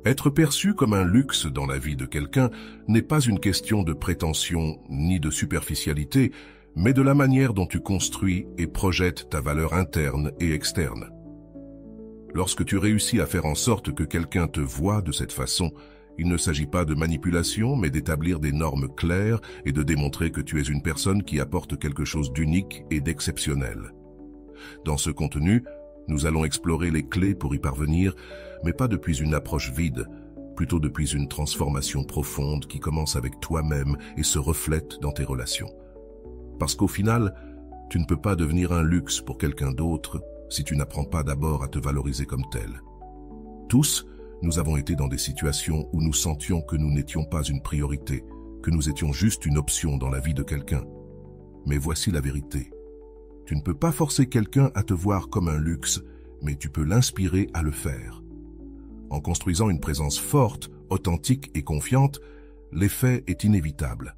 Être perçu comme un luxe dans la vie de quelqu'un n'est pas une question de prétention ni de superficialité, mais de la manière dont tu construis et projettes ta valeur interne et externe. Lorsque tu réussis à faire en sorte que quelqu'un te voie de cette façon, il ne s'agit pas de manipulation, mais d'établir des normes claires et de démontrer que tu es une personne qui apporte quelque chose d'unique et d'exceptionnel. Dans ce contenu, nous allons explorer les clés pour y parvenir, mais pas depuis une approche vide, plutôt depuis une transformation profonde qui commence avec toi-même et se reflète dans tes relations. Parce qu'au final, tu ne peux pas devenir un luxe pour quelqu'un d'autre si tu n'apprends pas d'abord à te valoriser comme tel. Tous, nous avons été dans des situations où nous sentions que nous n'étions pas une priorité, que nous étions juste une option dans la vie de quelqu'un. Mais voici la vérité. Tu ne peux pas forcer quelqu'un à te voir comme un luxe, mais tu peux l'inspirer à le faire. En construisant une présence forte, authentique et confiante, l'effet est inévitable.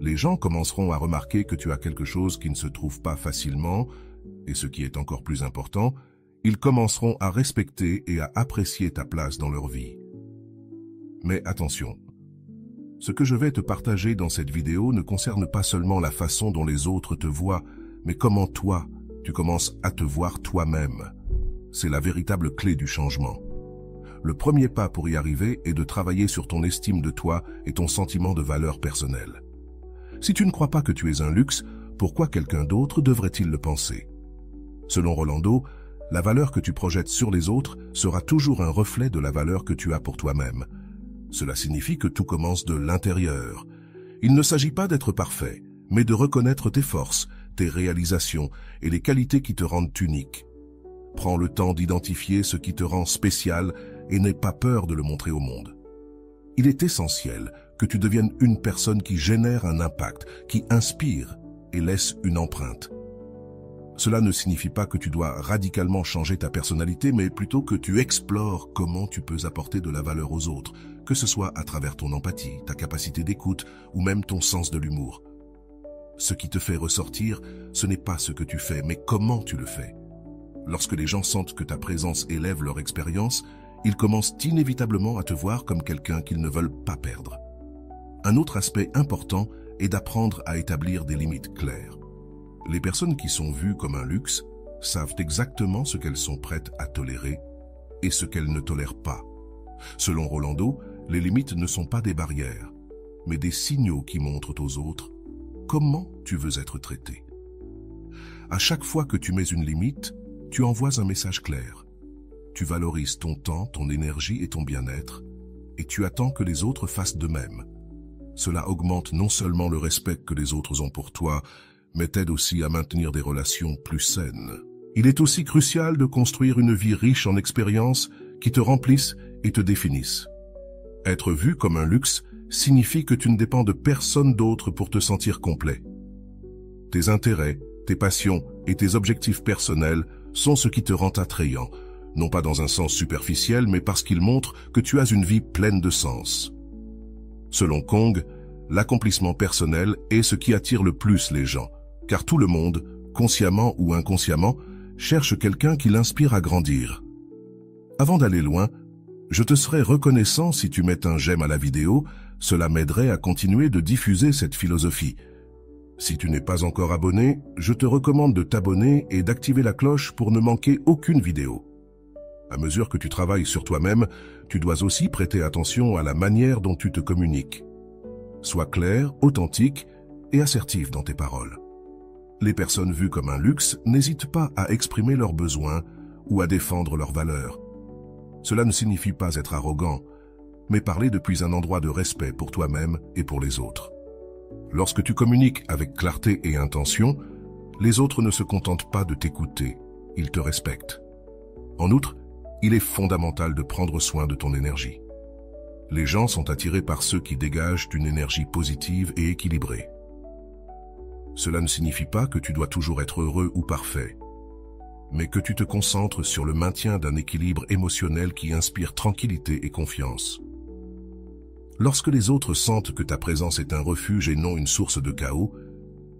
Les gens commenceront à remarquer que tu as quelque chose qui ne se trouve pas facilement, et ce qui est encore plus important, ils commenceront à respecter et à apprécier ta place dans leur vie. Mais attention, ce que je vais te partager dans cette vidéo ne concerne pas seulement la façon dont les autres te voient, mais comment toi, tu commences à te voir toi-même. C'est la véritable clé du changement. Le premier pas pour y arriver est de travailler sur ton estime de toi et ton sentiment de valeur personnelle. Si tu ne crois pas que tu es un luxe, pourquoi quelqu'un d'autre devrait-il le penser? Selon Rolando, la valeur que tu projettes sur les autres sera toujours un reflet de la valeur que tu as pour toi-même. Cela signifie que tout commence de l'intérieur. Il ne s'agit pas d'être parfait, mais de reconnaître tes forces, tes réalisations et les qualités qui te rendent unique. Prends le temps d'identifier ce qui te rend spécial et n'aie pas peur de le montrer au monde. Il est essentiel que tu deviennes une personne qui génère un impact, qui inspire et laisse une empreinte. Cela ne signifie pas que tu dois radicalement changer ta personnalité, mais plutôt que tu explores comment tu peux apporter de la valeur aux autres, que ce soit à travers ton empathie, ta capacité d'écoute ou même ton sens de l'humour. Ce qui te fait ressortir, ce n'est pas ce que tu fais, mais comment tu le fais. Lorsque les gens sentent que ta présence élève leur expérience, ils commencent inévitablement à te voir comme quelqu'un qu'ils ne veulent pas perdre. Un autre aspect important est d'apprendre à établir des limites claires. Les personnes qui sont vues comme un luxe savent exactement ce qu'elles sont prêtes à tolérer et ce qu'elles ne tolèrent pas. Selon Rolando, les limites ne sont pas des barrières, mais des signaux qui montrent aux autres comment tu veux être traité. À chaque fois que tu mets une limite, tu envoies un message clair. Tu valorises ton temps, ton énergie et ton bien-être, et tu attends que les autres fassent de même. Cela augmente non seulement le respect que les autres ont pour toi, mais t'aide aussi à maintenir des relations plus saines. Il est aussi crucial de construire une vie riche en expériences qui te remplissent et te définissent. Être vu comme un luxe signifie que tu ne dépends de personne d'autre pour te sentir complet. Tes intérêts, tes passions et tes objectifs personnels sont ce qui te rend attrayant, non pas dans un sens superficiel, mais parce qu'ils montrent que tu as une vie pleine de sens. Selon Kong, l'accomplissement personnel est ce qui attire le plus les gens, car tout le monde, consciemment ou inconsciemment, cherche quelqu'un qui l'inspire à grandir. Avant d'aller loin, je te serais reconnaissant si tu mets un j'aime à la vidéo, cela m'aiderait à continuer de diffuser cette philosophie. Si tu n'es pas encore abonné, je te recommande de t'abonner et d'activer la cloche pour ne manquer aucune vidéo. À mesure que tu travailles sur toi-même, tu dois aussi prêter attention à la manière dont tu te communiques. Sois clair, authentique et assertif dans tes paroles. Les personnes vues comme un luxe n'hésitent pas à exprimer leurs besoins ou à défendre leurs valeurs. Cela ne signifie pas être arrogant, mais parler depuis un endroit de respect pour toi-même et pour les autres. Lorsque tu communiques avec clarté et intention, les autres ne se contentent pas de t'écouter, ils te respectent. En outre, il est fondamental de prendre soin de ton énergie. Les gens sont attirés par ceux qui dégagent une énergie positive et équilibrée. Cela ne signifie pas que tu dois toujours être heureux ou parfait, mais que tu te concentres sur le maintien d'un équilibre émotionnel qui inspire tranquillité et confiance. Lorsque les autres sentent que ta présence est un refuge et non une source de chaos,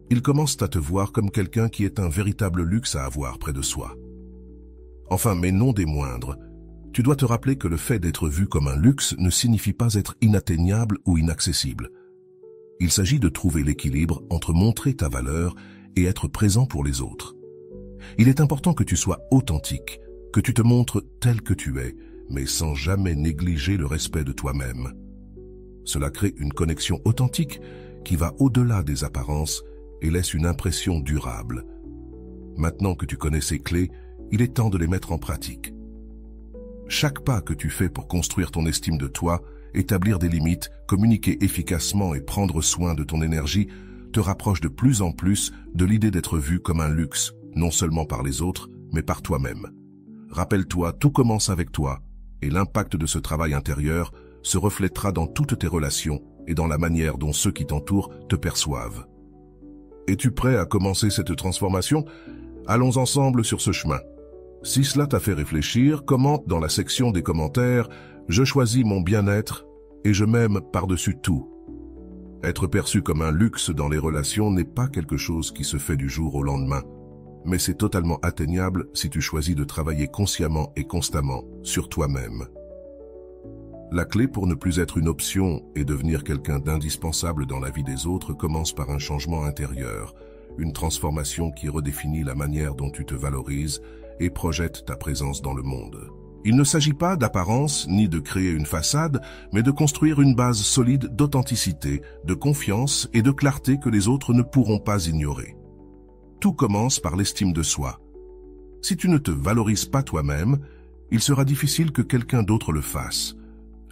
ils commencent à te voir comme quelqu'un qui est un véritable luxe à avoir près de soi. Enfin, mais non des moindres, Tu dois te rappeler que le fait d'être vu comme un luxe ne signifie pas être inatteignable ou inaccessible. Il s'agit de trouver l'équilibre entre montrer ta valeur et être présent pour les autres. Il est important que tu sois authentique, que tu te montres tel que tu es, mais sans jamais négliger le respect de toi-même. Cela crée une connexion authentique qui va au-delà des apparences et laisse une impression durable. Maintenant que tu connais ces clés, il est temps de les mettre en pratique. Chaque pas que tu fais pour construire ton estime de toi, établir des limites, communiquer efficacement et prendre soin de ton énergie te rapproche de plus en plus de l'idée d'être vu comme un luxe, non seulement par les autres, mais par toi-même. Rappelle-toi, tout commence avec toi, et l'impact de ce travail intérieur se reflètera dans toutes tes relations et dans la manière dont ceux qui t'entourent te perçoivent. Es-tu prêt à commencer cette transformation? Allons ensemble sur ce chemin. Si cela t'a fait réfléchir, commente dans la section des commentaires « Je choisis mon bien-être et je m'aime par-dessus tout ». Être perçu comme un luxe dans les relations n'est pas quelque chose qui se fait du jour au lendemain, mais c'est totalement atteignable si tu choisis de travailler consciemment et constamment sur toi-même. La clé pour ne plus être une option et devenir quelqu'un d'indispensable dans la vie des autres commence par un changement intérieur, une transformation qui redéfinit la manière dont tu te valorises et projette ta présence dans le monde. Il ne s'agit pas d'apparence ni de créer une façade, mais de construire une base solide d'authenticité, de confiance et de clarté que les autres ne pourront pas ignorer. Tout commence par l'estime de soi. Si tu ne te valorises pas toi-même, il sera difficile que quelqu'un d'autre le fasse.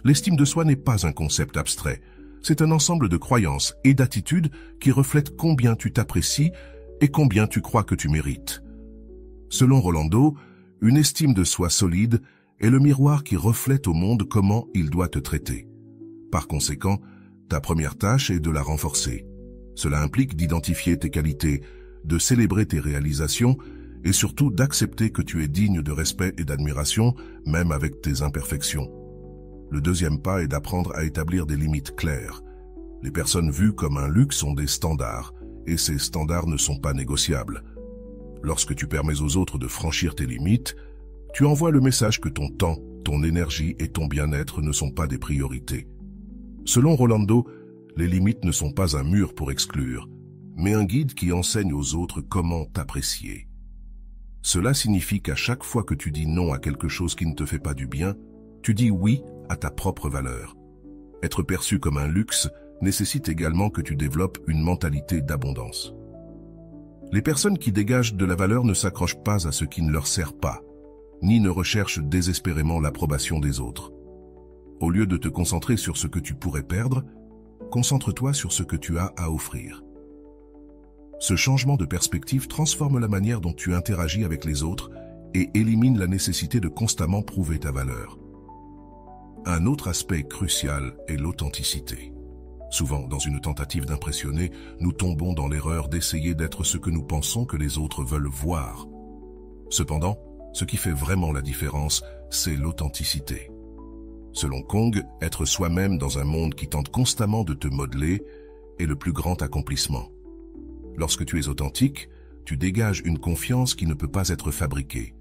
L'estime de soi n'est pas un concept abstrait, c'est un ensemble de croyances et d'attitudes qui reflètent combien tu t'apprécies et combien tu crois que tu mérites. Selon Rolando, une estime de soi solide est le miroir qui reflète au monde comment il doit te traiter. Par conséquent, ta première tâche est de la renforcer. Cela implique d'identifier tes qualités, de célébrer tes réalisations et surtout d'accepter que tu es digne de respect et d'admiration, même avec tes imperfections. Le deuxième pas est d'apprendre à établir des limites claires. Les personnes vues comme un luxe ont des standards, et ces standards ne sont pas négociables. Lorsque tu permets aux autres de franchir tes limites, tu envoies le message que ton temps, ton énergie et ton bien-être ne sont pas des priorités. Selon Rolando, les limites ne sont pas un mur pour exclure, mais un guide qui enseigne aux autres comment t'apprécier. Cela signifie qu'à chaque fois que tu dis non à quelque chose qui ne te fait pas du bien, tu dis oui à ta propre valeur. Être perçu comme un luxe nécessite également que tu développes une mentalité d'abondance. Les personnes qui dégagent de la valeur ne s'accrochent pas à ce qui ne leur sert pas, ni ne recherchent désespérément l'approbation des autres. Au lieu de te concentrer sur ce que tu pourrais perdre, concentre-toi sur ce que tu as à offrir. Ce changement de perspective transforme la manière dont tu interagis avec les autres et élimine la nécessité de constamment prouver ta valeur. Un autre aspect crucial est l'authenticité. Souvent, dans une tentative d'impressionner, nous tombons dans l'erreur d'essayer d'être ce que nous pensons que les autres veulent voir. Cependant, ce qui fait vraiment la différence, c'est l'authenticité. Selon Kong, être soi-même dans un monde qui tente constamment de te modeler est le plus grand accomplissement. Lorsque tu es authentique, tu dégages une confiance qui ne peut pas être fabriquée,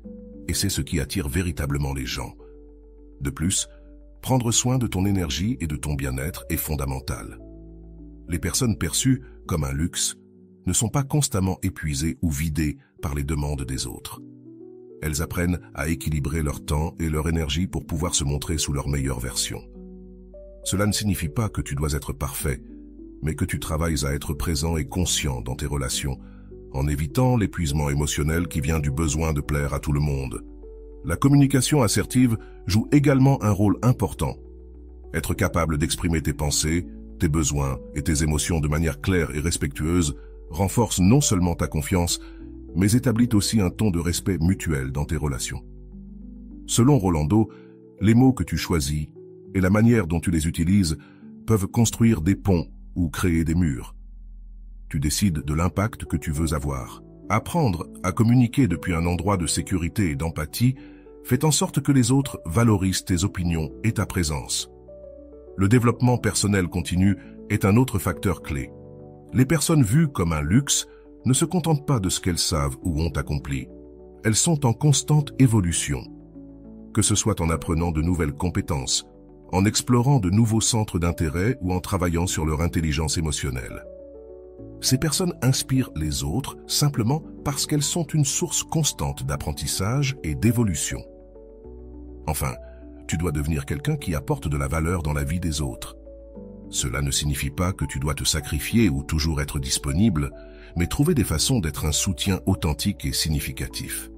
et c'est ce qui attire véritablement les gens. De plus, prendre soin de ton énergie et de ton bien-être est fondamental. Les personnes perçues comme un luxe ne sont pas constamment épuisées ou vidées par les demandes des autres. Elles apprennent à équilibrer leur temps et leur énergie pour pouvoir se montrer sous leur meilleure version. Cela ne signifie pas que tu dois être parfait, mais que tu travailles à être présent et conscient dans tes relations, en évitant l'épuisement émotionnel qui vient du besoin de plaire à tout le monde. La communication assertive joue également un rôle important. Être capable d'exprimer tes pensées, tes besoins et tes émotions de manière claire et respectueuse renforce non seulement ta confiance, mais établit aussi un ton de respect mutuel dans tes relations. Selon Rolando, les mots que tu choisis et la manière dont tu les utilises peuvent construire des ponts ou créer des murs. Tu décides de l'impact que tu veux avoir. Apprendre à communiquer depuis un endroit de sécurité et d'empathie fait en sorte que les autres valorisent tes opinions et ta présence. Le développement personnel continu est un autre facteur clé. Les personnes vues comme un luxe ne se contentent pas de ce qu'elles savent ou ont accompli. Elles sont en constante évolution. que ce soit en apprenant de nouvelles compétences, en explorant de nouveaux centres d'intérêt ou en travaillant sur leur intelligence émotionnelle. Ces personnes inspirent les autres simplement parce qu'elles sont une source constante d'apprentissage et d'évolution. Enfin, tu dois devenir quelqu'un qui apporte de la valeur dans la vie des autres. Cela ne signifie pas que tu dois te sacrifier ou toujours être disponible, mais trouver des façons d'être un soutien authentique et significatif.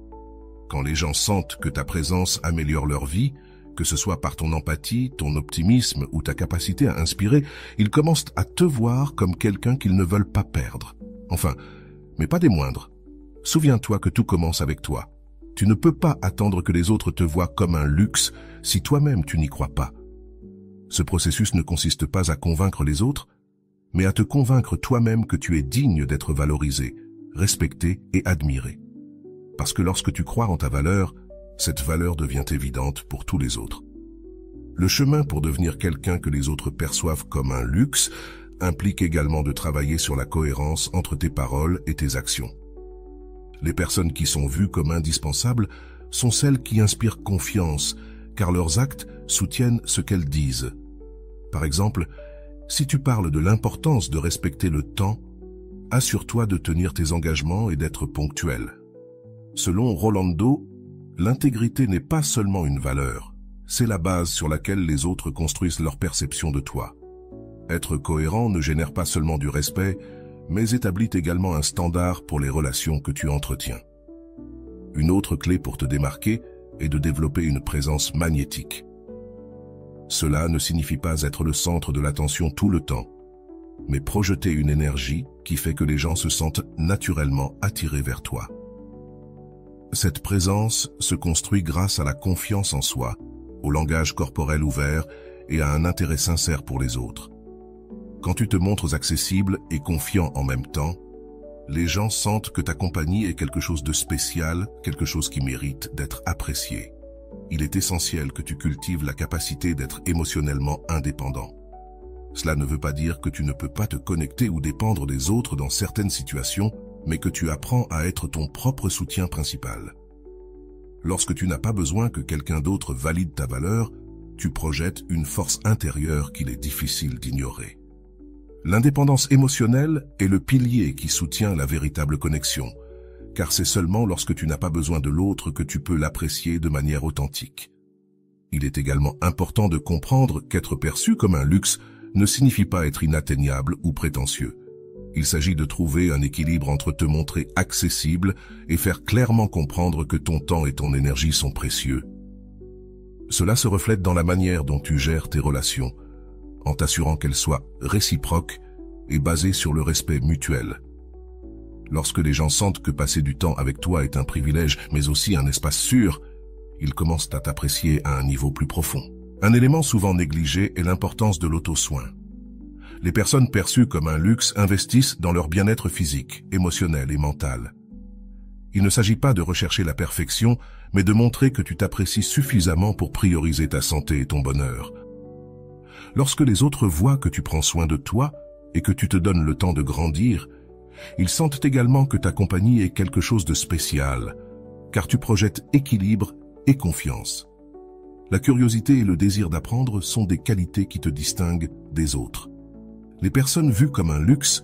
Quand les gens sentent que ta présence améliore leur vie, que ce soit par ton empathie, ton optimisme ou ta capacité à inspirer, ils commencent à te voir comme quelqu'un qu'ils ne veulent pas perdre. Enfin, mais pas des moindres. Souviens-toi que tout commence avec toi. Tu ne peux pas attendre que les autres te voient comme un luxe si toi-même tu n'y crois pas. Ce processus ne consiste pas à convaincre les autres, mais à te convaincre toi-même que tu es digne d'être valorisé, respecté et admiré. Parce que lorsque tu crois en ta valeur, cette valeur devient évidente pour tous les autres. Le chemin pour devenir quelqu'un que les autres perçoivent comme un luxe implique également de travailler sur la cohérence entre tes paroles et tes actions. Les personnes qui sont vues comme indispensables sont celles qui inspirent confiance, car leurs actes soutiennent ce qu'elles disent. Par exemple, si tu parles de l'importance de respecter le temps, assure-toi de tenir tes engagements et d'être ponctuel. Selon Rolando, l'intégrité n'est pas seulement une valeur, c'est la base sur laquelle les autres construisent leur perception de toi. Être cohérent ne génère pas seulement du respect, mais établit également un standard pour les relations que tu entretiens. Une autre clé pour te démarquer est de développer une présence magnétique. Cela ne signifie pas être le centre de l'attention tout le temps, mais projeter une énergie qui fait que les gens se sentent naturellement attirés vers toi. Cette présence se construit grâce à la confiance en soi, au langage corporel ouvert et à un intérêt sincère pour les autres. Quand tu te montres accessible et confiant en même temps, les gens sentent que ta compagnie est quelque chose de spécial, quelque chose qui mérite d'être apprécié. Il est essentiel que tu cultives la capacité d'être émotionnellement indépendant. Cela ne veut pas dire que tu ne peux pas te connecter ou dépendre des autres dans certaines situations, mais que tu apprends à être ton propre soutien principal. Lorsque tu n'as pas besoin que quelqu'un d'autre valide ta valeur, tu projettes une force intérieure qu'il est difficile d'ignorer. L'indépendance émotionnelle est le pilier qui soutient la véritable connexion, car c'est seulement lorsque tu n'as pas besoin de l'autre que tu peux l'apprécier de manière authentique. Il est également important de comprendre qu'être perçu comme un luxe ne signifie pas être inatteignable ou prétentieux. Il s'agit de trouver un équilibre entre te montrer accessible et faire clairement comprendre que ton temps et ton énergie sont précieux. Cela se reflète dans la manière dont tu gères tes relations, en t'assurant qu'elles soient réciproques et basées sur le respect mutuel. Lorsque les gens sentent que passer du temps avec toi est un privilège, mais aussi un espace sûr, ils commencent à t'apprécier à un niveau plus profond. Un élément souvent négligé est l'importance de l'auto-soin. Les personnes perçues comme un luxe investissent dans leur bien-être physique, émotionnel et mental. Il ne s'agit pas de rechercher la perfection, mais de montrer que tu t'apprécies suffisamment pour prioriser ta santé et ton bonheur. Lorsque les autres voient que tu prends soin de toi et que tu te donnes le temps de grandir, ils sentent également que ta compagnie est quelque chose de spécial, car tu projettes équilibre et confiance. La curiosité et le désir d'apprendre sont des qualités qui te distinguent des autres. Les personnes vues comme un luxe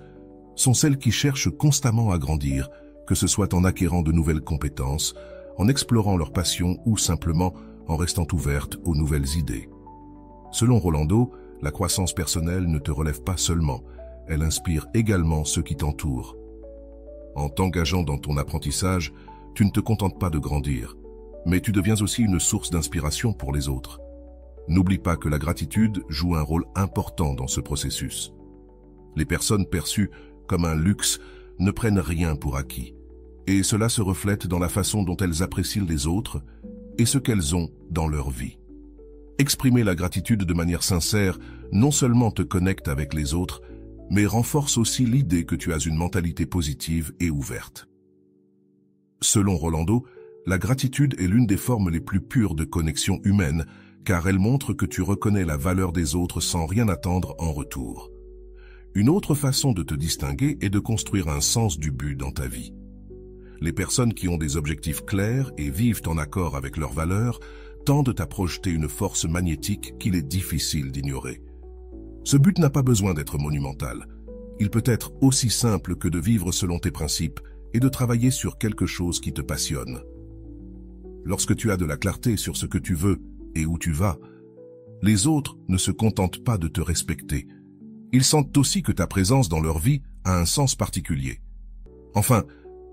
sont celles qui cherchent constamment à grandir, que ce soit en acquérant de nouvelles compétences, en explorant leurs passions ou simplement en restant ouvertes aux nouvelles idées. Selon Rolando, la croissance personnelle ne te relève pas seulement, elle inspire également ceux qui t'entourent. En t'engageant dans ton apprentissage, tu ne te contentes pas de grandir, mais tu deviens aussi une source d'inspiration pour les autres. N'oublie pas que la gratitude joue un rôle important dans ce processus. Les personnes perçues comme un luxe ne prennent rien pour acquis, et cela se reflète dans la façon dont elles apprécient les autres et ce qu'elles ont dans leur vie. Exprimer la gratitude de manière sincère non seulement te connecte avec les autres, mais renforce aussi l'idée que tu as une mentalité positive et ouverte. Selon Rolando, la gratitude est l'une des formes les plus pures de connexion humaine, car elle montre que tu reconnais la valeur des autres sans rien attendre en retour. Une autre façon de te distinguer est de construire un sens du but dans ta vie. Les personnes qui ont des objectifs clairs et vivent en accord avec leurs valeurs tendent à projeter une force magnétique qu'il est difficile d'ignorer. Ce but n'a pas besoin d'être monumental. Il peut être aussi simple que de vivre selon tes principes et de travailler sur quelque chose qui te passionne. Lorsque tu as de la clarté sur ce que tu veux et où tu vas, les autres ne se contentent pas de te respecter. Ils sentent aussi que ta présence dans leur vie a un sens particulier. Enfin,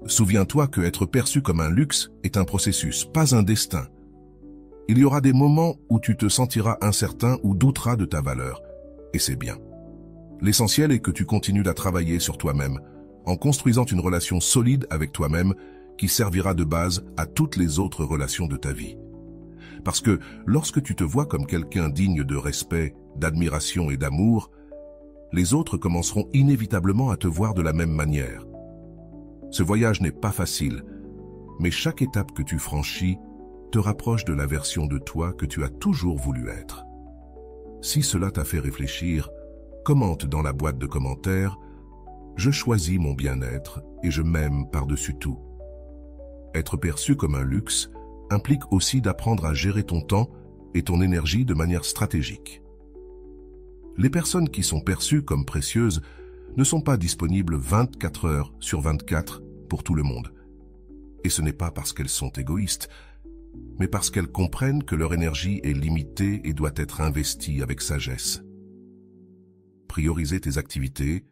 souviens-toi que être perçu comme un luxe est un processus, pas un destin. Il y aura des moments où tu te sentiras incertain ou douteras de ta valeur, et c'est bien. L'essentiel est que tu continues à travailler sur toi-même, en construisant une relation solide avec toi-même qui servira de base à toutes les autres relations de ta vie. Parce que lorsque tu te vois comme quelqu'un digne de respect, d'admiration et d'amour, les autres commenceront inévitablement à te voir de la même manière. Ce voyage n'est pas facile, mais chaque étape que tu franchis te rapproche de la version de toi que tu as toujours voulu être. Si cela t'a fait réfléchir, commente dans la boîte de commentaires « Je choisis mon bien-être et je m'aime par-dessus tout ». Être perçu comme un luxe implique aussi d'apprendre à gérer ton temps et ton énergie de manière stratégique. Les personnes qui sont perçues comme précieuses ne sont pas disponibles 24 heures sur 24 pour tout le monde. Et ce n'est pas parce qu'elles sont égoïstes, mais parce qu'elles comprennent que leur énergie est limitée et doit être investie avec sagesse. Prioriser tes activités,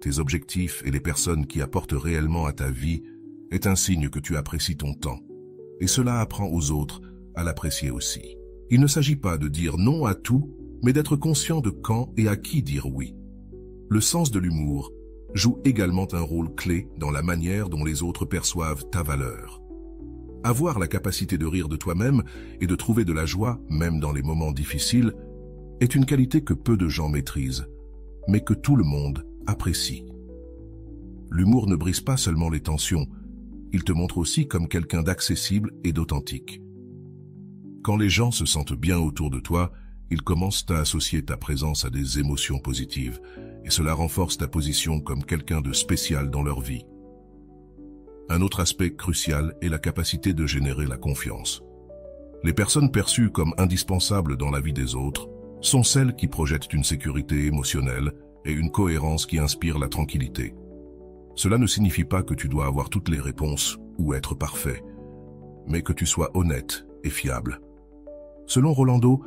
tes objectifs et les personnes qui apportent réellement à ta vie est un signe que tu apprécies ton temps. Et cela apprend aux autres à l'apprécier aussi. Il ne s'agit pas de dire non à tout, mais d'être conscient de quand et à qui dire oui. Le sens de l'humour joue également un rôle clé dans la manière dont les autres perçoivent ta valeur. Avoir la capacité de rire de toi-même et de trouver de la joie, même dans les moments difficiles, est une qualité que peu de gens maîtrisent, mais que tout le monde apprécie. L'humour ne brise pas seulement les tensions, il te montre aussi comme quelqu'un d'accessible et d'authentique. Quand les gens se sentent bien autour de toi, ils commencent à associer ta présence à des émotions positives, et cela renforce ta position comme quelqu'un de spécial dans leur vie. Un autre aspect crucial est la capacité de générer la confiance. Les personnes perçues comme indispensables dans la vie des autres sont celles qui projettent une sécurité émotionnelle et une cohérence qui inspire la tranquillité. Cela ne signifie pas que tu dois avoir toutes les réponses ou être parfait, mais que tu sois honnête et fiable. Selon Rolando,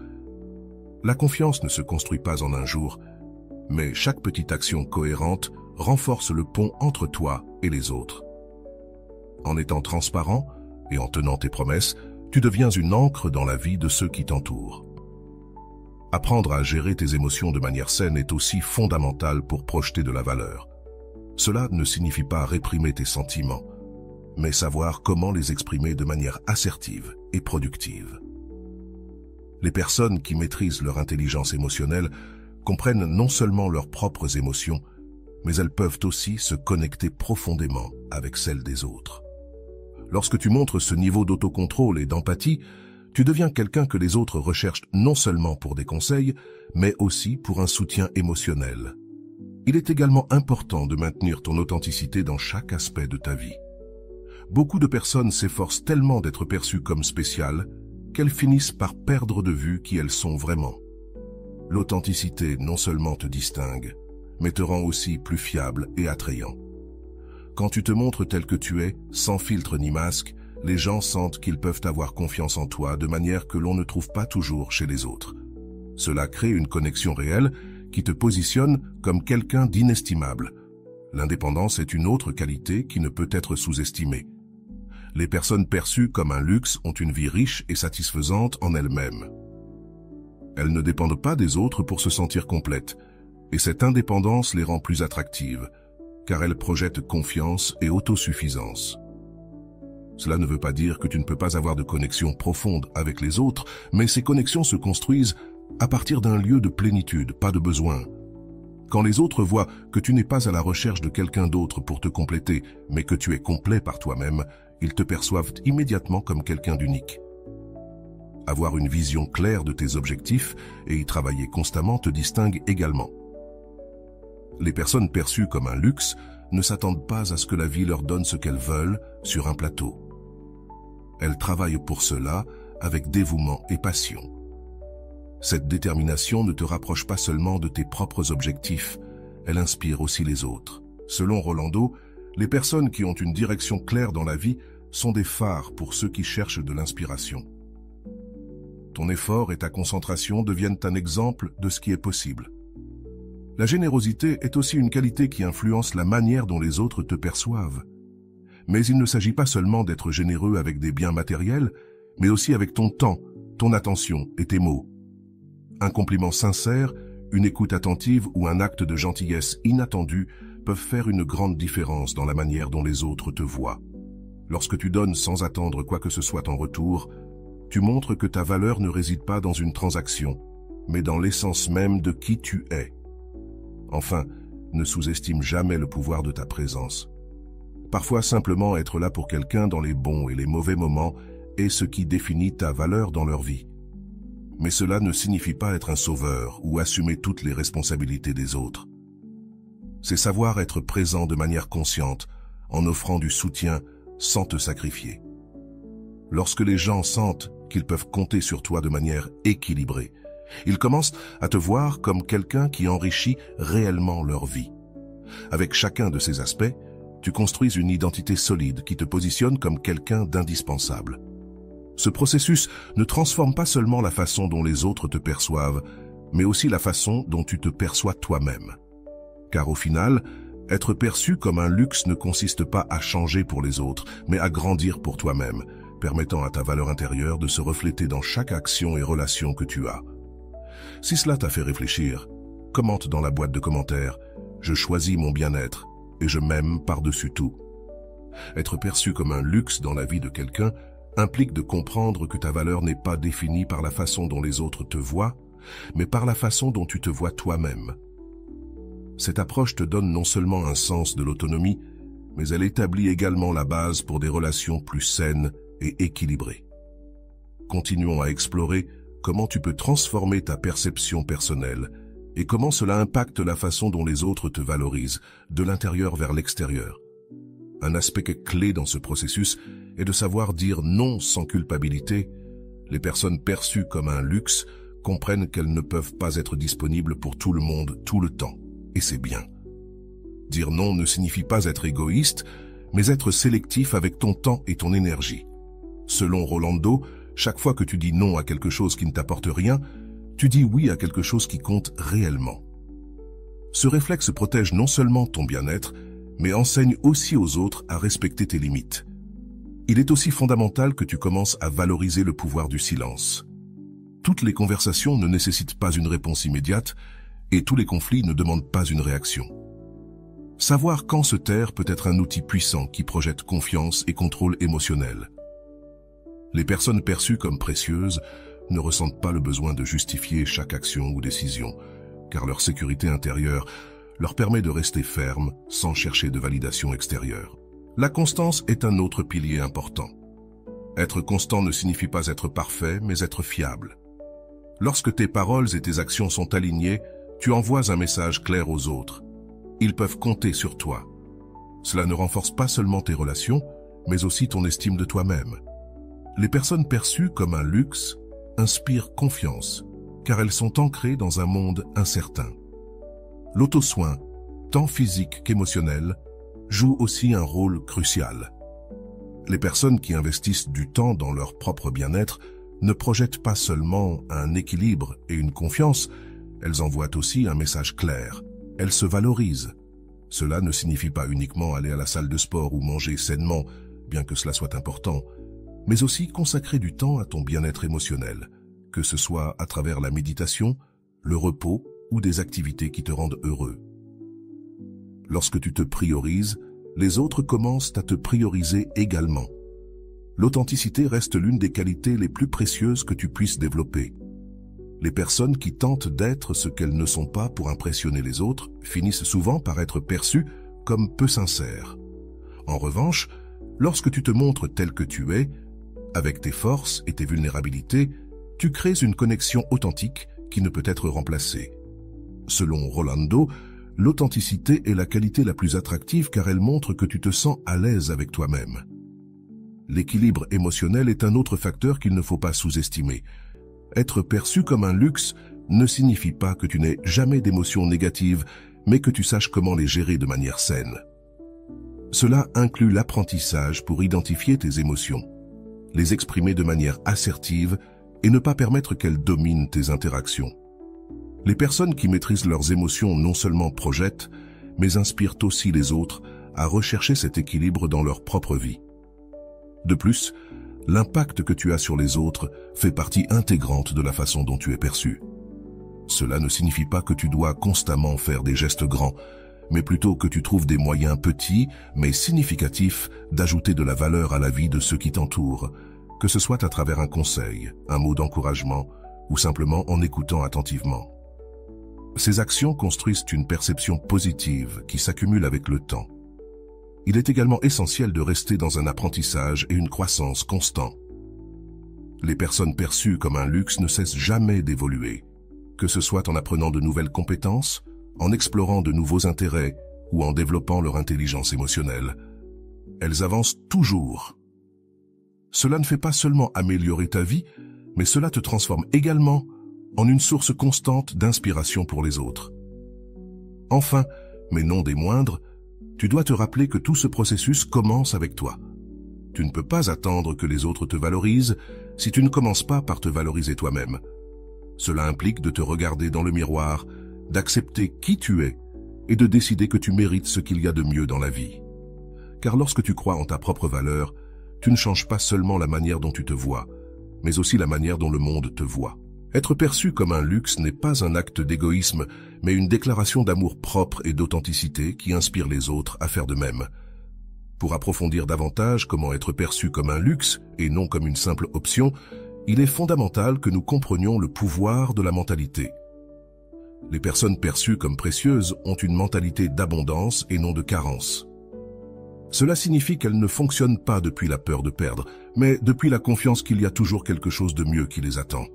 la confiance ne se construit pas en un jour, mais chaque petite action cohérente renforce le pont entre toi et les autres. En étant transparent et en tenant tes promesses, tu deviens une ancre dans la vie de ceux qui t'entourent. Apprendre à gérer tes émotions de manière saine est aussi fondamental pour projeter de la valeur. Cela ne signifie pas réprimer tes sentiments, mais savoir comment les exprimer de manière assertive et productive. Les personnes qui maîtrisent leur intelligence émotionnelle comprennent non seulement leurs propres émotions, mais elles peuvent aussi se connecter profondément avec celles des autres. Lorsque tu montres ce niveau d'autocontrôle et d'empathie, tu deviens quelqu'un que les autres recherchent non seulement pour des conseils, mais aussi pour un soutien émotionnel. Il est également important de maintenir ton authenticité dans chaque aspect de ta vie. Beaucoup de personnes s'efforcent tellement d'être perçues comme spéciales qu'elles finissent par perdre de vue qui elles sont vraiment. L'authenticité non seulement te distingue, mais te rend aussi plus fiable et attrayant. Quand tu te montres tel que tu es, sans filtre ni masque, les gens sentent qu'ils peuvent avoir confiance en toi de manière que l'on ne trouve pas toujours chez les autres. Cela crée une connexion réelle qui te positionne comme quelqu'un d'inestimable. L'indépendance est une autre qualité qui ne peut être sous-estimée. Les personnes perçues comme un luxe ont une vie riche et satisfaisante en elles-mêmes. Elles ne dépendent pas des autres pour se sentir complètes, et cette indépendance les rend plus attractives, car elles projettent confiance et autosuffisance. Cela ne veut pas dire que tu ne peux pas avoir de connexion profonde avec les autres, mais ces connexions se construisent à partir d'un lieu de plénitude, pas de besoin. Quand les autres voient que tu n'es pas à la recherche de quelqu'un d'autre pour te compléter, mais que tu es complet par toi-même, ils te perçoivent immédiatement comme quelqu'un d'unique. Avoir une vision claire de tes objectifs et y travailler constamment te distingue également. Les personnes perçues comme un luxe ne s'attendent pas à ce que la vie leur donne ce qu'elles veulent sur un plateau. Elles travaillent pour cela avec dévouement et passion. Cette détermination ne te rapproche pas seulement de tes propres objectifs, elle inspire aussi les autres. Selon Rolando, les personnes qui ont une direction claire dans la vie sont des phares pour ceux qui cherchent de l'inspiration. Ton effort et ta concentration deviennent un exemple de ce qui est possible. La générosité est aussi une qualité qui influence la manière dont les autres te perçoivent. Mais il ne s'agit pas seulement d'être généreux avec des biens matériels, mais aussi avec ton temps, ton attention et tes mots. Un compliment sincère, une écoute attentive ou un acte de gentillesse inattendu peuvent faire une grande différence dans la manière dont les autres te voient. Lorsque tu donnes sans attendre quoi que ce soit en retour, tu montres que ta valeur ne réside pas dans une transaction, mais dans l'essence même de qui tu es. Enfin, ne sous-estime jamais le pouvoir de ta présence. Parfois, simplement être là pour quelqu'un dans les bons et les mauvais moments est ce qui définit ta valeur dans leur vie. Mais cela ne signifie pas être un sauveur ou assumer toutes les responsabilités des autres. C'est savoir être présent de manière consciente, en offrant du soutien sans te sacrifier. Lorsque les gens sentent qu'ils peuvent compter sur toi de manière équilibrée, ils commencent à te voir comme quelqu'un qui enrichit réellement leur vie. Avec chacun de ces aspects, tu construis une identité solide qui te positionne comme quelqu'un d'indispensable. Ce processus ne transforme pas seulement la façon dont les autres te perçoivent, mais aussi la façon dont tu te perçois toi-même. Car au final, être perçu comme un luxe ne consiste pas à changer pour les autres, mais à grandir pour toi-même, permettant à ta valeur intérieure de se refléter dans chaque action et relation que tu as. Si cela t'a fait réfléchir, commente dans la boîte de commentaires « Je choisis mon bien-être et je m'aime par-dessus tout ». Être perçu comme un luxe dans la vie de quelqu'un implique de comprendre que ta valeur n'est pas définie par la façon dont les autres te voient, mais par la façon dont tu te vois toi-même. Cette approche te donne non seulement un sens de l'autonomie, mais elle établit également la base pour des relations plus saines et équilibrées. Continuons à explorer comment tu peux transformer ta perception personnelle et comment cela impacte la façon dont les autres te valorisent, de l'intérieur vers l'extérieur. Un aspect clé dans ce processus est de savoir dire non sans culpabilité. Les personnes perçues comme un luxe comprennent qu'elles ne peuvent pas être disponibles pour tout le monde tout le temps, et c'est bien. Dire non ne signifie pas être égoïste, mais être sélectif avec ton temps et ton énergie. Selon Rolando, chaque fois que tu dis non à quelque chose qui ne t'apporte rien, tu dis oui à quelque chose qui compte réellement. Ce réflexe protège non seulement ton bien-être, mais enseigne aussi aux autres à respecter tes limites. Il est aussi fondamental que tu commences à valoriser le pouvoir du silence. Toutes les conversations ne nécessitent pas une réponse immédiate, et tous les conflits ne demandent pas une réaction. Savoir quand se taire peut être un outil puissant qui projette confiance et contrôle émotionnel. Les personnes perçues comme précieuses ne ressentent pas le besoin de justifier chaque action ou décision, car leur sécurité intérieure leur permet de rester ferme sans chercher de validation extérieure. La constance est un autre pilier important. Être constant ne signifie pas être parfait, mais être fiable. Lorsque tes paroles et tes actions sont alignées, tu envoies un message clair aux autres. Ils peuvent compter sur toi. Cela ne renforce pas seulement tes relations, mais aussi ton estime de toi-même. Les personnes perçues comme un luxe inspirent confiance, car elles sont ancrées dans un monde incertain. L'auto-soin, tant physique qu'émotionnel, joue aussi un rôle crucial. Les personnes qui investissent du temps dans leur propre bien-être ne projettent pas seulement un équilibre et une confiance, elles envoient aussi un message clair. Elles se valorisent. Cela ne signifie pas uniquement aller à la salle de sport ou manger sainement, bien que cela soit important, mais aussi consacrer du temps à ton bien-être émotionnel, que ce soit à travers la méditation, le repos ou des activités qui te rendent heureux. Lorsque tu te priorises, les autres commencent à te prioriser également. L'authenticité reste l'une des qualités les plus précieuses que tu puisses développer. Les personnes qui tentent d'être ce qu'elles ne sont pas pour impressionner les autres finissent souvent par être perçues comme peu sincères. En revanche, lorsque tu te montres tel que tu es, avec tes forces et tes vulnérabilités, tu crées une connexion authentique qui ne peut être remplacée. Selon Rolando, l'authenticité est la qualité la plus attractive car elle montre que tu te sens à l'aise avec toi-même. L'équilibre émotionnel est un autre facteur qu'il ne faut pas sous-estimer. Être perçu comme un luxe ne signifie pas que tu n'aies jamais d'émotions négatives, mais que tu saches comment les gérer de manière saine. Cela inclut l'apprentissage pour identifier tes émotions, les exprimer de manière assertive et ne pas permettre qu'elles dominent tes interactions. Les personnes qui maîtrisent leurs émotions non seulement projettent, mais inspirent aussi les autres à rechercher cet équilibre dans leur propre vie. De plus, l'impact que tu as sur les autres fait partie intégrante de la façon dont tu es perçu. Cela ne signifie pas que tu dois constamment faire des gestes grands, mais plutôt que tu trouves des moyens petits, mais significatifs, d'ajouter de la valeur à la vie de ceux qui t'entourent, que ce soit à travers un conseil, un mot d'encouragement, ou simplement en écoutant attentivement. Ces actions construisent une perception positive qui s'accumule avec le temps. Il est également essentiel de rester dans un apprentissage et une croissance constants. Les personnes perçues comme un luxe ne cessent jamais d'évoluer, que ce soit en apprenant de nouvelles compétences, en explorant de nouveaux intérêts ou en développant leur intelligence émotionnelle. Elles avancent toujours. Cela ne fait pas seulement améliorer ta vie, mais cela te transforme également en une source constante d'inspiration pour les autres. Enfin, mais non des moindres, tu dois te rappeler que tout ce processus commence avec toi. Tu ne peux pas attendre que les autres te valorisent si tu ne commences pas par te valoriser toi-même. Cela implique de te regarder dans le miroir, d'accepter qui tu es et de décider que tu mérites ce qu'il y a de mieux dans la vie. Car lorsque tu crois en ta propre valeur, tu ne changes pas seulement la manière dont tu te vois, mais aussi la manière dont le monde te voit. Être perçu comme un luxe n'est pas un acte d'égoïsme, mais une déclaration d'amour propre et d'authenticité qui inspire les autres à faire de même. Pour approfondir davantage comment être perçu comme un luxe et non comme une simple option, il est fondamental que nous comprenions le pouvoir de la mentalité. Les personnes perçues comme précieuses ont une mentalité d'abondance et non de carence. Cela signifie qu'elles ne fonctionnent pas depuis la peur de perdre, mais depuis la confiance qu'il y a toujours quelque chose de mieux qui les attend.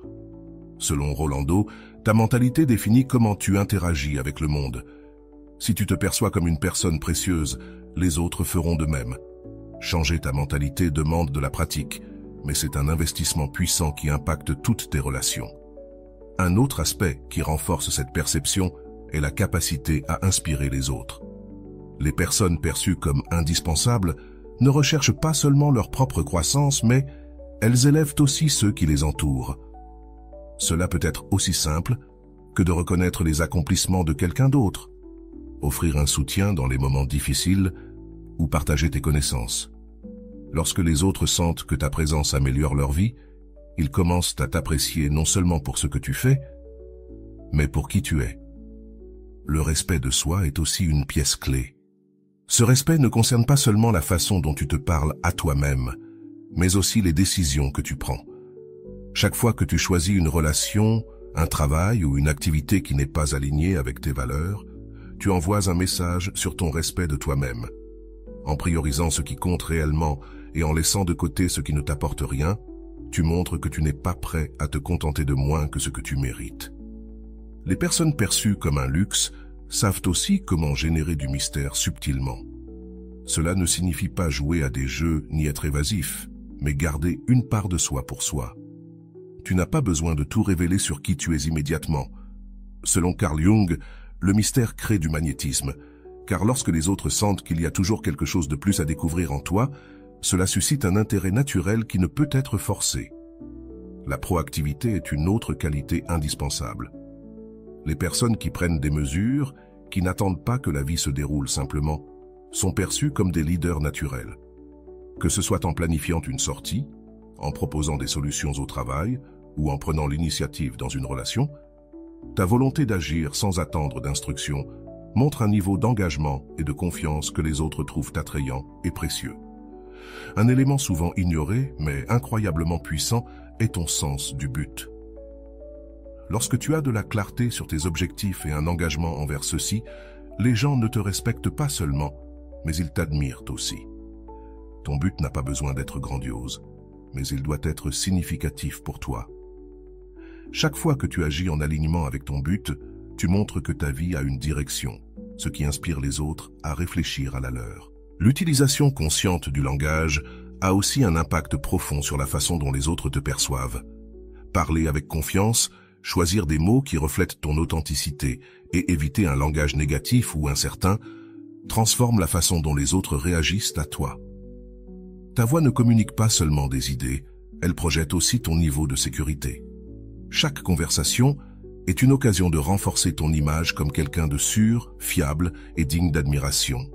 Selon Rolando, ta mentalité définit comment tu interagis avec le monde. Si tu te perçois comme une personne précieuse, les autres feront de même. Changer ta mentalité demande de la pratique, mais c'est un investissement puissant qui impacte toutes tes relations. Un autre aspect qui renforce cette perception est la capacité à inspirer les autres. Les personnes perçues comme indispensables ne recherchent pas seulement leur propre croissance, mais elles élèvent aussi ceux qui les entourent. Cela peut être aussi simple que de reconnaître les accomplissements de quelqu'un d'autre, offrir un soutien dans les moments difficiles ou partager tes connaissances. Lorsque les autres sentent que ta présence améliore leur vie, ils commencent à t'apprécier non seulement pour ce que tu fais, mais pour qui tu es. Le respect de soi est aussi une pièce clé. Ce respect ne concerne pas seulement la façon dont tu te parles à toi-même, mais aussi les décisions que tu prends. Chaque fois que tu choisis une relation, un travail ou une activité qui n'est pas alignée avec tes valeurs, tu envoies un message sur ton respect de toi-même. En priorisant ce qui compte réellement et en laissant de côté ce qui ne t'apporte rien, tu montres que tu n'es pas prêt à te contenter de moins que ce que tu mérites. Les personnes perçues comme un luxe savent aussi comment générer du mystère subtilement. Cela ne signifie pas jouer à des jeux ni être évasif, mais garder une part de soi pour soi. Tu n'as pas besoin de tout révéler sur qui tu es immédiatement. Selon Carl Jung, le mystère crée du magnétisme, car lorsque les autres sentent qu'il y a toujours quelque chose de plus à découvrir en toi, cela suscite un intérêt naturel qui ne peut être forcé. La proactivité est une autre qualité indispensable. Les personnes qui prennent des mesures, qui n'attendent pas que la vie se déroule simplement, sont perçues comme des leaders naturels. Que ce soit en planifiant une sortie, en proposant des solutions au travail ou en prenant l'initiative dans une relation, ta volonté d'agir sans attendre d'instructions montre un niveau d'engagement et de confiance que les autres trouvent attrayant et précieux. Un élément souvent ignoré, mais incroyablement puissant, est ton sens du but. Lorsque tu as de la clarté sur tes objectifs et un engagement envers ceux-ci, les gens ne te respectent pas seulement, mais ils t'admirent aussi. Ton but n'a pas besoin d'être grandiose, mais il doit être significatif pour toi. Chaque fois que tu agis en alignement avec ton but, tu montres que ta vie a une direction, ce qui inspire les autres à réfléchir à la leur. L'utilisation consciente du langage a aussi un impact profond sur la façon dont les autres te perçoivent. Parler avec confiance, choisir des mots qui reflètent ton authenticité et éviter un langage négatif ou incertain transforme la façon dont les autres réagissent à toi. Ta voix ne communique pas seulement des idées, elle projette aussi ton niveau de sécurité. Chaque conversation est une occasion de renforcer ton image comme quelqu'un de sûr, fiable et digne d'admiration.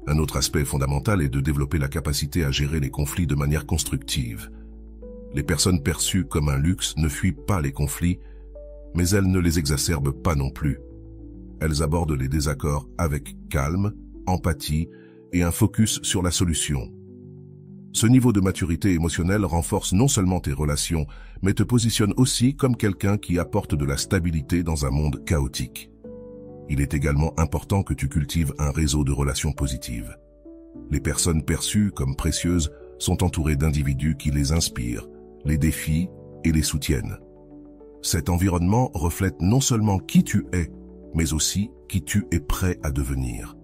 Un autre aspect fondamental est de développer la capacité à gérer les conflits de manière constructive. Les personnes perçues comme un luxe ne fuient pas les conflits, mais elles ne les exacerbent pas non plus. Elles abordent les désaccords avec calme, empathie et un focus sur la solution. Ce niveau de maturité émotionnelle renforce non seulement tes relations, mais te positionne aussi comme quelqu'un qui apporte de la stabilité dans un monde chaotique. Il est également important que tu cultives un réseau de relations positives. Les personnes perçues comme précieuses sont entourées d'individus qui les inspirent, les défient et les soutiennent. Cet environnement reflète non seulement qui tu es, mais aussi qui tu es prêt à devenir.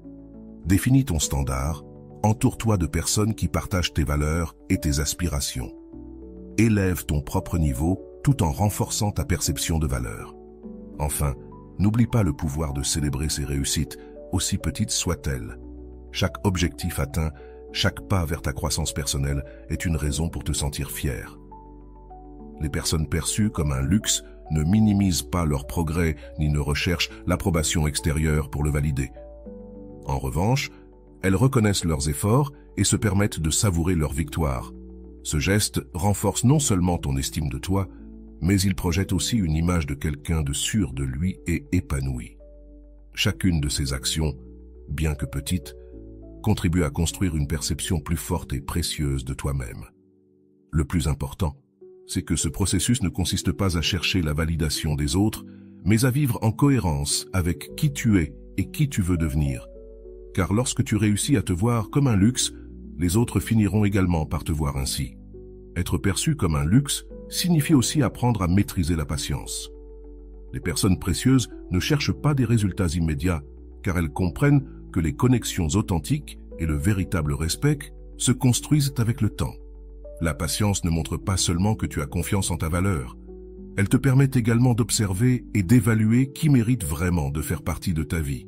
Définis ton standard, entoure-toi de personnes qui partagent tes valeurs et tes aspirations. Élève ton propre niveau tout en renforçant ta perception de valeur. Enfin, n'oublie pas le pouvoir de célébrer ses réussites, aussi petites soient-elles. Chaque objectif atteint, chaque pas vers ta croissance personnelle est une raison pour te sentir fier. Les personnes perçues comme un luxe ne minimisent pas leur progrès ni ne recherchent l'approbation extérieure pour le valider. En revanche, elles reconnaissent leurs efforts et se permettent de savourer leur victoire. Ce geste renforce non seulement ton estime de toi, mais il projette aussi une image de quelqu'un de sûr de lui et épanoui. Chacune de ces actions, bien que petite, contribue à construire une perception plus forte et précieuse de toi-même. Le plus important, c'est que ce processus ne consiste pas à chercher la validation des autres, mais à vivre en cohérence avec qui tu es et qui tu veux devenir. Car lorsque tu réussis à te voir comme un luxe, les autres finiront également par te voir ainsi. Être perçu comme un luxe signifie aussi apprendre à maîtriser la patience. Les personnes précieuses ne cherchent pas des résultats immédiats, car elles comprennent que les connexions authentiques et le véritable respect se construisent avec le temps. La patience ne montre pas seulement que tu as confiance en ta valeur. Elle te permet également d'observer et d'évaluer qui mérite vraiment de faire partie de ta vie.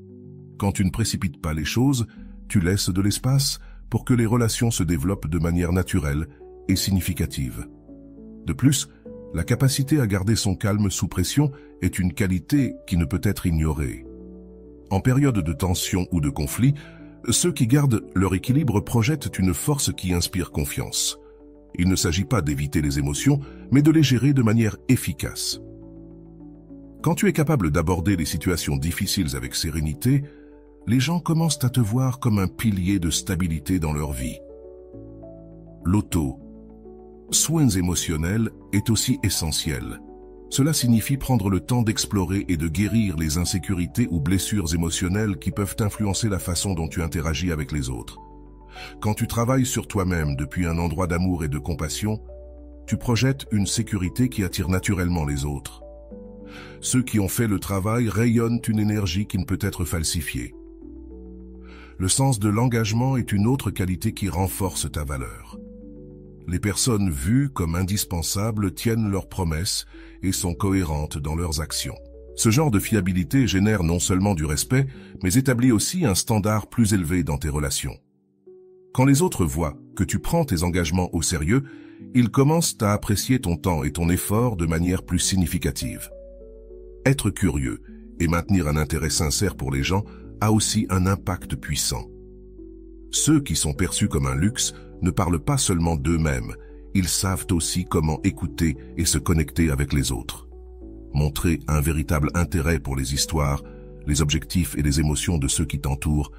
Quand tu ne précipites pas les choses, tu laisses de l'espace pour que les relations se développent de manière naturelle et significative. De plus, la capacité à garder son calme sous pression est une qualité qui ne peut être ignorée. En période de tension ou de conflit, ceux qui gardent leur équilibre projettent une force qui inspire confiance. Il ne s'agit pas d'éviter les émotions, mais de les gérer de manière efficace. Quand tu es capable d'aborder les situations difficiles avec sérénité, les gens commencent à te voir comme un pilier de stabilité dans leur vie. Soins émotionnels est aussi essentiel. Cela signifie prendre le temps d'explorer et de guérir les insécurités ou blessures émotionnelles qui peuvent influencer la façon dont tu interagis avec les autres. Quand tu travailles sur toi-même depuis un endroit d'amour et de compassion, tu projettes une sécurité qui attire naturellement les autres. Ceux qui ont fait le travail rayonnent une énergie qui ne peut être falsifiée. Le sens de l'engagement est une autre qualité qui renforce ta valeur. Les personnes vues comme indispensables tiennent leurs promesses et sont cohérentes dans leurs actions. Ce genre de fiabilité génère non seulement du respect, mais établit aussi un standard plus élevé dans tes relations. Quand les autres voient que tu prends tes engagements au sérieux, ils commencent à apprécier ton temps et ton effort de manière plus significative. Être curieux et maintenir un intérêt sincère pour les gens a aussi un impact puissant. Ceux qui sont perçus comme un luxe ne parlent pas seulement d'eux-mêmes, ils savent aussi comment écouter et se connecter avec les autres. Montrer un véritable intérêt pour les histoires, les objectifs et les émotions de ceux qui t'entourent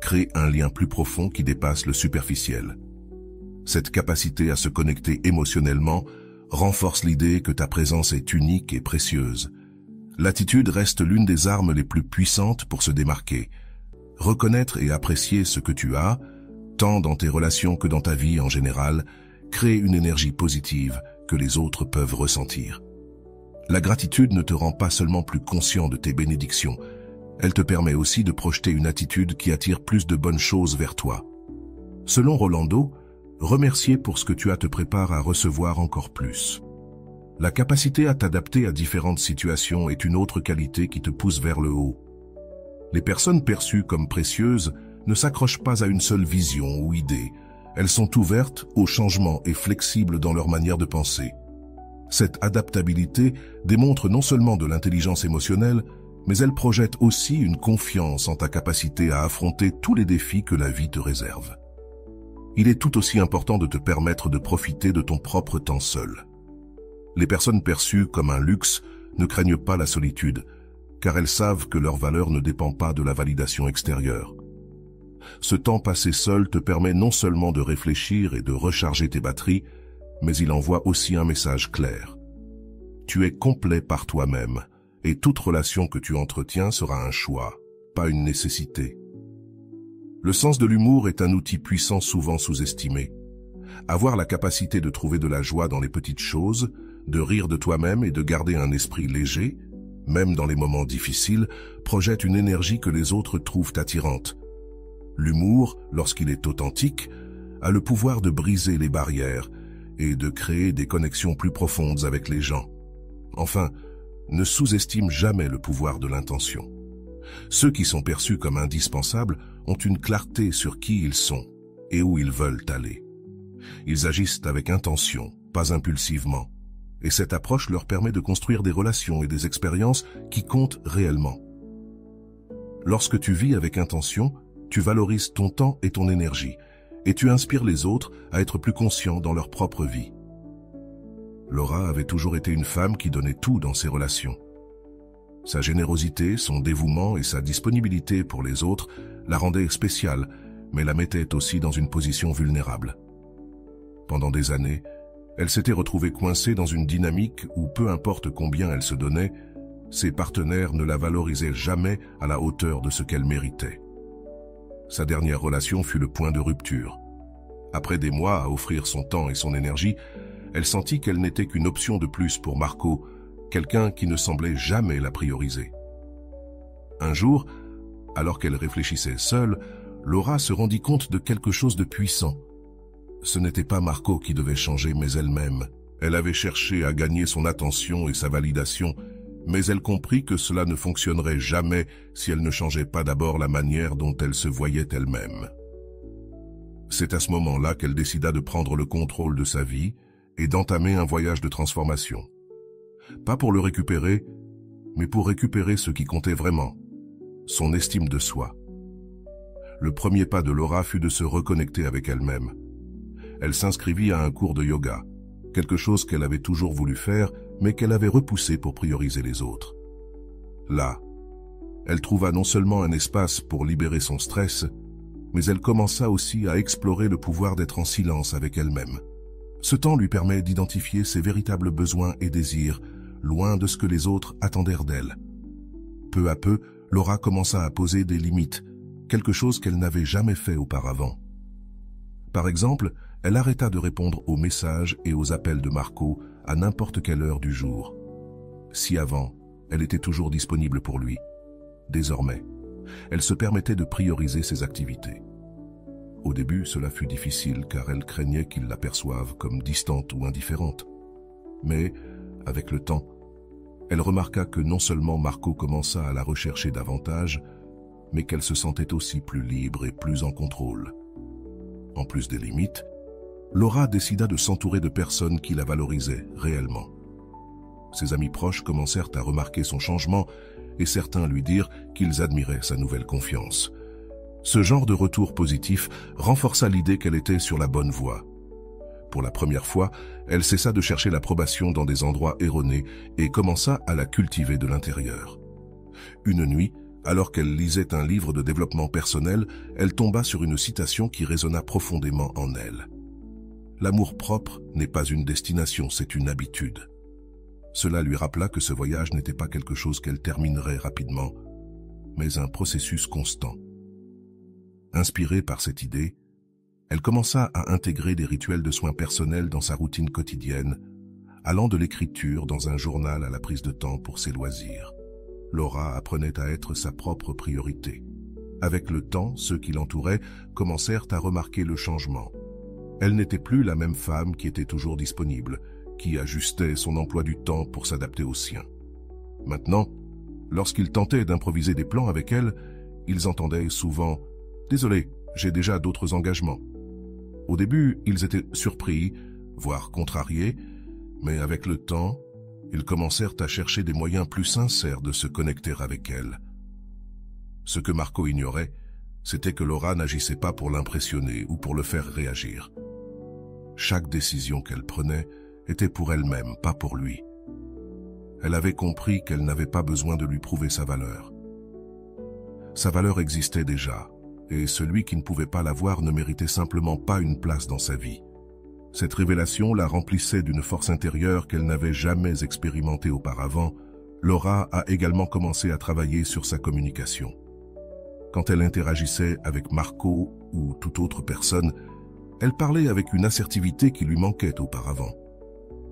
crée un lien plus profond qui dépasse le superficiel. Cette capacité à se connecter émotionnellement renforce l'idée que ta présence est unique et précieuse. L'attitude reste l'une des armes les plus puissantes pour se démarquer. Reconnaître et apprécier ce que tu as, tant dans tes relations que dans ta vie en général, crée une énergie positive que les autres peuvent ressentir. La gratitude ne te rend pas seulement plus conscient de tes bénédictions, elle te permet aussi de projeter une attitude qui attire plus de bonnes choses vers toi. Selon Rolando, Remercier pour ce que tu as te prépare à recevoir encore plus. La capacité à t'adapter à différentes situations est une autre qualité qui te pousse vers le haut. Les personnes perçues comme précieuses ne s'accrochent pas à une seule vision ou idée. Elles sont ouvertes au changement et flexibles dans leur manière de penser. Cette adaptabilité démontre non seulement de l'intelligence émotionnelle, mais elle projette aussi une confiance en ta capacité à affronter tous les défis que la vie te réserve. Il est tout aussi important de te permettre de profiter de ton propre temps seul. Les personnes perçues comme un luxe ne craignent pas la solitude, car elles savent que leur valeur ne dépend pas de la validation extérieure. Ce temps passé seul te permet non seulement de réfléchir et de recharger tes batteries, mais il envoie aussi un message clair. Tu es complet par toi-même, et toute relation que tu entretiens sera un choix, pas une nécessité. Le sens de l'humour est un outil puissant souvent sous-estimé. Avoir la capacité de trouver de la joie dans les petites choses, de rire de toi-même et de garder un esprit léger, même dans les moments difficiles, projette une énergie que les autres trouvent attirante. L'humour, lorsqu'il est authentique, a le pouvoir de briser les barrières et de créer des connexions plus profondes avec les gens. Enfin, ne sous-estime jamais le pouvoir de l'intention. Ceux qui sont perçus comme indispensables ont une clarté sur qui ils sont et où ils veulent aller. Ils agissent avec intention, pas impulsivement, et cette approche leur permet de construire des relations et des expériences qui comptent réellement. Lorsque tu vis avec intention, tu valorises ton temps et ton énergie, et tu inspires les autres à être plus conscients dans leur propre vie. Laura avait toujours été une femme qui donnait tout dans ses relations. Sa générosité, son dévouement et sa disponibilité pour les autres la rendaient spéciale, mais la mettaient aussi dans une position vulnérable. Pendant des années, elle s'était retrouvée coincée dans une dynamique où, peu importe combien elle se donnait, ses partenaires ne la valorisaient jamais à la hauteur de ce qu'elle méritait. Sa dernière relation fut le point de rupture. Après des mois à offrir son temps et son énergie, elle sentit qu'elle n'était qu'une option de plus pour Marco, quelqu'un qui ne semblait jamais la prioriser. Un jour, alors qu'elle réfléchissait seule, Laura se rendit compte de quelque chose de puissant. Ce n'était pas Marco qui devait changer, mais elle-même. Elle avait cherché à gagner son attention et sa validation, mais elle comprit que cela ne fonctionnerait jamais si elle ne changeait pas d'abord la manière dont elle se voyait elle-même. C'est à ce moment-là qu'elle décida de prendre le contrôle de sa vie et d'entamer un voyage de transformation. Pas pour le récupérer, mais pour récupérer ce qui comptait vraiment, son estime de soi. Le premier pas de Laura fut de se reconnecter avec elle-même. Elle s'inscrivit à un cours de yoga, quelque chose qu'elle avait toujours voulu faire, mais qu'elle avait repoussé pour prioriser les autres. Là, elle trouva non seulement un espace pour libérer son stress, mais elle commença aussi à explorer le pouvoir d'être en silence avec elle-même. Ce temps lui permet d'identifier ses véritables besoins et désirs, loin de ce que les autres attendèrent d'elle. Peu à peu, Laura commença à poser des limites, quelque chose qu'elle n'avait jamais fait auparavant. Par exemple, elle arrêta de répondre aux messages et aux appels de Marco à n'importe quelle heure du jour. Si avant, elle était toujours disponible pour lui, désormais, elle se permettait de prioriser ses activités. Au début, cela fut difficile car elle craignait qu'il la perçoive comme distante ou indifférente. Mais, avec le temps, elle remarqua que non seulement Marco commença à la rechercher davantage, mais qu'elle se sentait aussi plus libre et plus en contrôle. En plus des limites, Laura décida de s'entourer de personnes qui la valorisaient réellement. Ses amis proches commencèrent à remarquer son changement et certains lui dirent qu'ils admiraient sa nouvelle confiance. Ce genre de retour positif renforça l'idée qu'elle était sur la bonne voie. Pour la première fois, elle cessa de chercher l'approbation dans des endroits erronés et commença à la cultiver de l'intérieur. Une nuit, alors qu'elle lisait un livre de développement personnel, elle tomba sur une citation qui résonna profondément en elle. L'amour-propre n'est pas une destination, c'est une habitude. Cela lui rappela que ce voyage n'était pas quelque chose qu'elle terminerait rapidement, mais un processus constant. Inspirée par cette idée, elle commença à intégrer des rituels de soins personnels dans sa routine quotidienne, allant de l'écriture dans un journal à la prise de temps pour ses loisirs. Laura apprenait à être sa propre priorité. Avec le temps, ceux qui l'entouraient commencèrent à remarquer le changement. Elle n'était plus la même femme qui était toujours disponible, qui ajustait son emploi du temps pour s'adapter au sien. Maintenant, lorsqu'il tentait d'improviser des plans avec elle, ils entendaient souvent « Désolé, j'ai déjà d'autres engagements ». Au début, ils étaient surpris, voire contrariés, mais avec le temps, ils commencèrent à chercher des moyens plus sincères de se connecter avec elle. Ce que Marco ignorait, c'était que Laura n'agissait pas pour l'impressionner ou pour le faire réagir. Chaque décision qu'elle prenait était pour elle-même, pas pour lui. Elle avait compris qu'elle n'avait pas besoin de lui prouver sa valeur. Sa valeur existait déjà, et celui qui ne pouvait pas l'avoir ne méritait simplement pas une place dans sa vie. Cette révélation la remplissait d'une force intérieure qu'elle n'avait jamais expérimentée auparavant. Laura a également commencé à travailler sur sa communication. Quand elle interagissait avec Marco ou toute autre personne, elle parlait avec une assertivité qui lui manquait auparavant.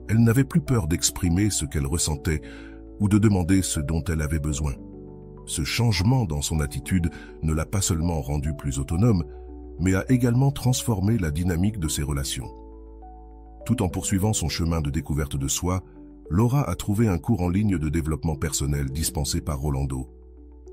Elle n'avait plus peur d'exprimer ce qu'elle ressentait ou de demander ce dont elle avait besoin. Ce changement dans son attitude ne l'a pas seulement rendue plus autonome, mais a également transformé la dynamique de ses relations. Tout en poursuivant son chemin de découverte de soi, Laura a trouvé un cours en ligne de développement personnel dispensé par Rolando.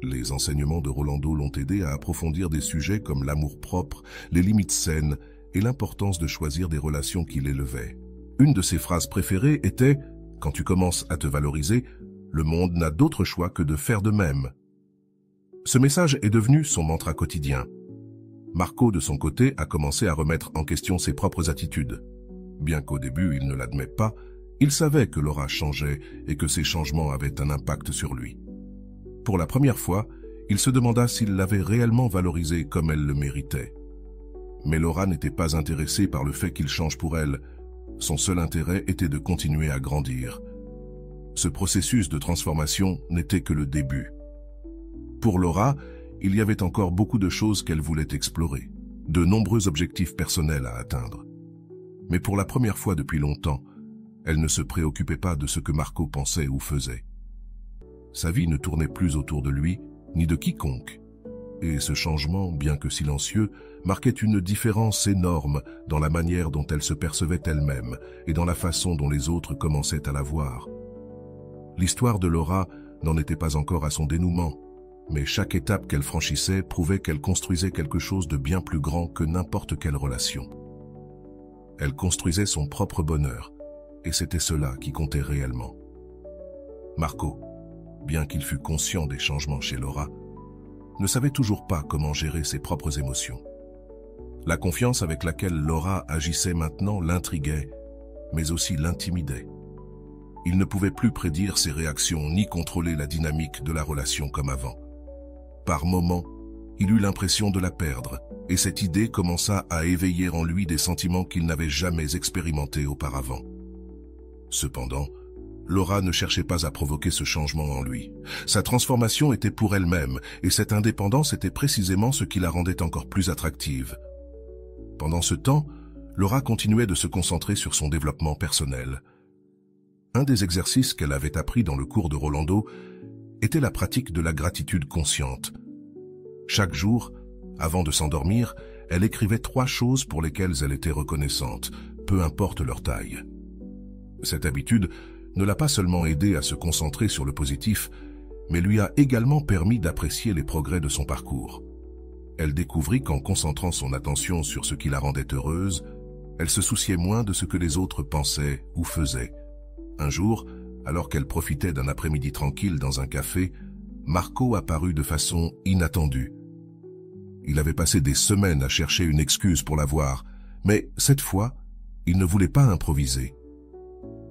Les enseignements de Rolando l'ont aidé à approfondir des sujets comme l'amour-propre, les limites saines et l'importance de choisir des relations qui l'élevaient. Une de ses phrases préférées était « Quand tu commences à te valoriser, le monde n'a d'autre choix que de faire de même ». Ce message est devenu son mantra quotidien. Marco, de son côté, a commencé à remettre en question ses propres attitudes. Bien qu'au début il ne l'admette pas, il savait que Laura changeait et que ces changements avaient un impact sur lui. Pour la première fois, il se demanda s'il l'avait réellement valorisée comme elle le méritait. Mais Laura n'était pas intéressée par le fait qu'il change pour elle. Son seul intérêt était de continuer à grandir. Ce processus de transformation n'était que le début. Pour Laura, il y avait encore beaucoup de choses qu'elle voulait explorer, de nombreux objectifs personnels à atteindre. Mais pour la première fois depuis longtemps, elle ne se préoccupait pas de ce que Marco pensait ou faisait. Sa vie ne tournait plus autour de lui, ni de quiconque. Et ce changement, bien que silencieux, marquait une différence énorme dans la manière dont elle se percevait elle-même et dans la façon dont les autres commençaient à la voir. L'histoire de Laura n'en était pas encore à son dénouement, mais chaque étape qu'elle franchissait prouvait qu'elle construisait quelque chose de bien plus grand que n'importe quelle relation. Elle construisait son propre bonheur, et c'était cela qui comptait réellement. Marco, bien qu'il fût conscient des changements chez Laura, ne savait toujours pas comment gérer ses propres émotions. La confiance avec laquelle Laura agissait maintenant l'intriguait, mais aussi l'intimidait. Il ne pouvait plus prédire ses réactions ni contrôler la dynamique de la relation comme avant. Par moments, il eut l'impression de la perdre, et cette idée commença à éveiller en lui des sentiments qu'il n'avait jamais expérimentés auparavant. Cependant, Laura ne cherchait pas à provoquer ce changement en lui. Sa transformation était pour elle-même, et cette indépendance était précisément ce qui la rendait encore plus attractive. Pendant ce temps, Laura continuait de se concentrer sur son développement personnel. Un des exercices qu'elle avait appris dans le cours de Rolando était la pratique de la gratitude consciente. Chaque jour, avant de s'endormir, elle écrivait 3 choses pour lesquelles elle était reconnaissante, peu importe leur taille. Cette habitude ne l'a pas seulement aidée à se concentrer sur le positif, mais lui a également permis d'apprécier les progrès de son parcours. Elle découvrit qu'en concentrant son attention sur ce qui la rendait heureuse, elle se souciait moins de ce que les autres pensaient ou faisaient. Un jour, alors qu'elle profitait d'un après-midi tranquille dans un café, Marco apparut de façon inattendue. Il avait passé des semaines à chercher une excuse pour la voir, mais cette fois, il ne voulait pas improviser.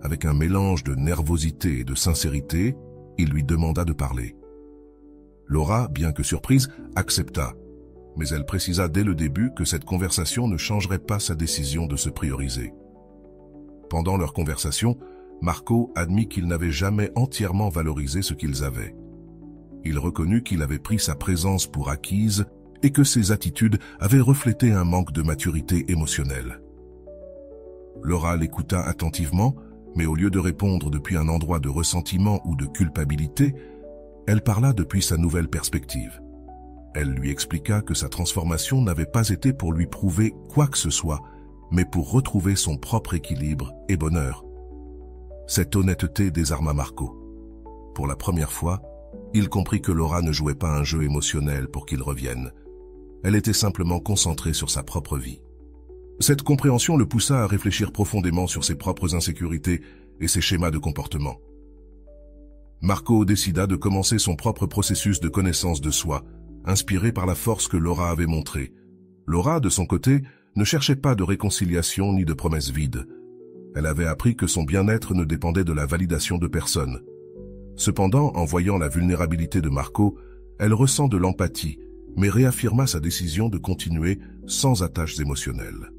Avec un mélange de nervosité et de sincérité, il lui demanda de parler. Laura, bien que surprise, accepta, mais elle précisa dès le début que cette conversation ne changerait pas sa décision de se prioriser. Pendant leur conversation, Marco admit qu'il n'avait jamais entièrement valorisé ce qu'ils avaient. Il reconnut qu'il avait pris sa présence pour acquise et que ses attitudes avaient reflété un manque de maturité émotionnelle. Laura l'écouta attentivement, mais au lieu de répondre depuis un endroit de ressentiment ou de culpabilité, elle parla depuis sa nouvelle perspective. Elle lui expliqua que sa transformation n'avait pas été pour lui prouver quoi que ce soit, mais pour retrouver son propre équilibre et bonheur. Cette honnêteté désarma Marco. Pour la première fois, il comprit que Laura ne jouait pas un jeu émotionnel pour qu'il revienne. Elle était simplement concentrée sur sa propre vie. Cette compréhension le poussa à réfléchir profondément sur ses propres insécurités et ses schémas de comportement. Marco décida de commencer son propre processus de connaissance de soi, inspiré par la force que Laura avait montrée. Laura, de son côté, ne cherchait pas de réconciliation ni de promesses vides. Elle avait appris que son bien-être ne dépendait de la validation de personne. Cependant, en voyant la vulnérabilité de Marco, elle ressent de l'empathie, mais réaffirma sa décision de continuer sans attaches émotionnelles.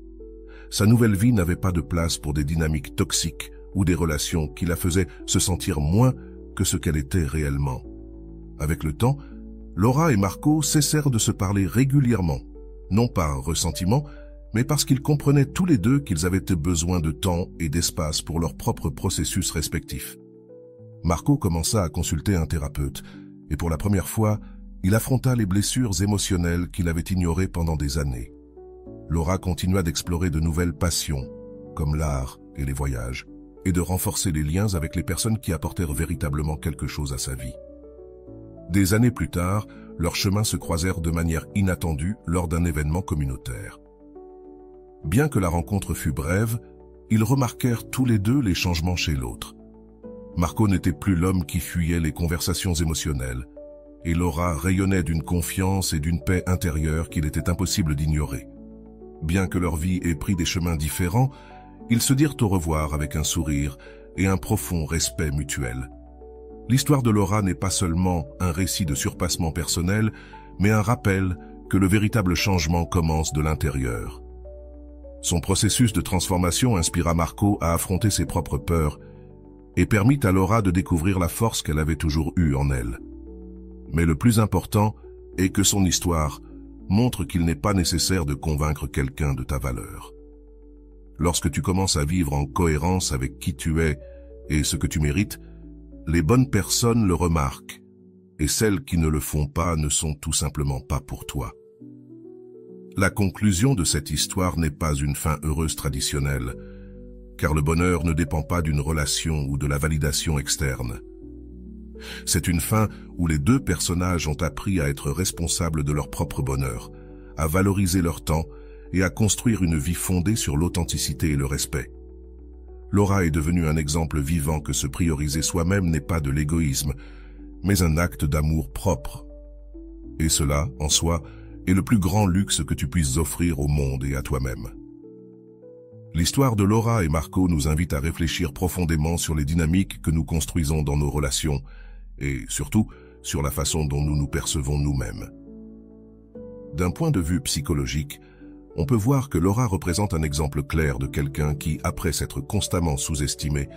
Sa nouvelle vie n'avait pas de place pour des dynamiques toxiques ou des relations qui la faisaient se sentir moins que ce qu'elle était réellement. Avec le temps, Laura et Marco cessèrent de se parler régulièrement, non par ressentiment, mais parce qu'ils comprenaient tous les deux qu'ils avaient besoin de temps et d'espace pour leur propre processus respectif. Marco commença à consulter un thérapeute, et pour la première fois, il affronta les blessures émotionnelles qu'il avait ignorées pendant des années. Laura continua d'explorer de nouvelles passions, comme l'art et les voyages, et de renforcer les liens avec les personnes qui apportèrent véritablement quelque chose à sa vie. Des années plus tard, leurs chemins se croisèrent de manière inattendue lors d'un événement communautaire. Bien que la rencontre fût brève, ils remarquèrent tous les deux les changements chez l'autre. Marco n'était plus l'homme qui fuyait les conversations émotionnelles, et Laura rayonnait d'une confiance et d'une paix intérieure qu'il était impossible d'ignorer. Bien que leur vie ait pris des chemins différents, ils se dirent au revoir avec un sourire et un profond respect mutuel. L'histoire de Laura n'est pas seulement un récit de surpassement personnel, mais un rappel que le véritable changement commence de l'intérieur. Son processus de transformation inspira Marco à affronter ses propres peurs et permit à Laura de découvrir la force qu'elle avait toujours eue en elle. Mais le plus important est que son histoire montre qu'il n'est pas nécessaire de convaincre quelqu'un de ta valeur. Lorsque tu commences à vivre en cohérence avec qui tu es et ce que tu mérites, les bonnes personnes le remarquent, et celles qui ne le font pas ne sont tout simplement pas pour toi. La conclusion de cette histoire n'est pas une fin heureuse traditionnelle, car le bonheur ne dépend pas d'une relation ou de la validation externe. C'est une fin où les deux personnages ont appris à être responsables de leur propre bonheur, à valoriser leur temps et à construire une vie fondée sur l'authenticité et le respect. Laura est devenue un exemple vivant que se prioriser soi-même n'est pas de l'égoïsme, mais un acte d'amour propre. Et cela, en soi, est le plus grand luxe que tu puisses offrir au monde et à toi-même. L'histoire de Laura et Marco nous invite à réfléchir profondément sur les dynamiques que nous construisons dans nos relations et, surtout, sur la façon dont nous nous percevons nous-mêmes. D'un point de vue psychologique, on peut voir que Laura représente un exemple clair de quelqu'un qui, après s'être constamment sous-estimé,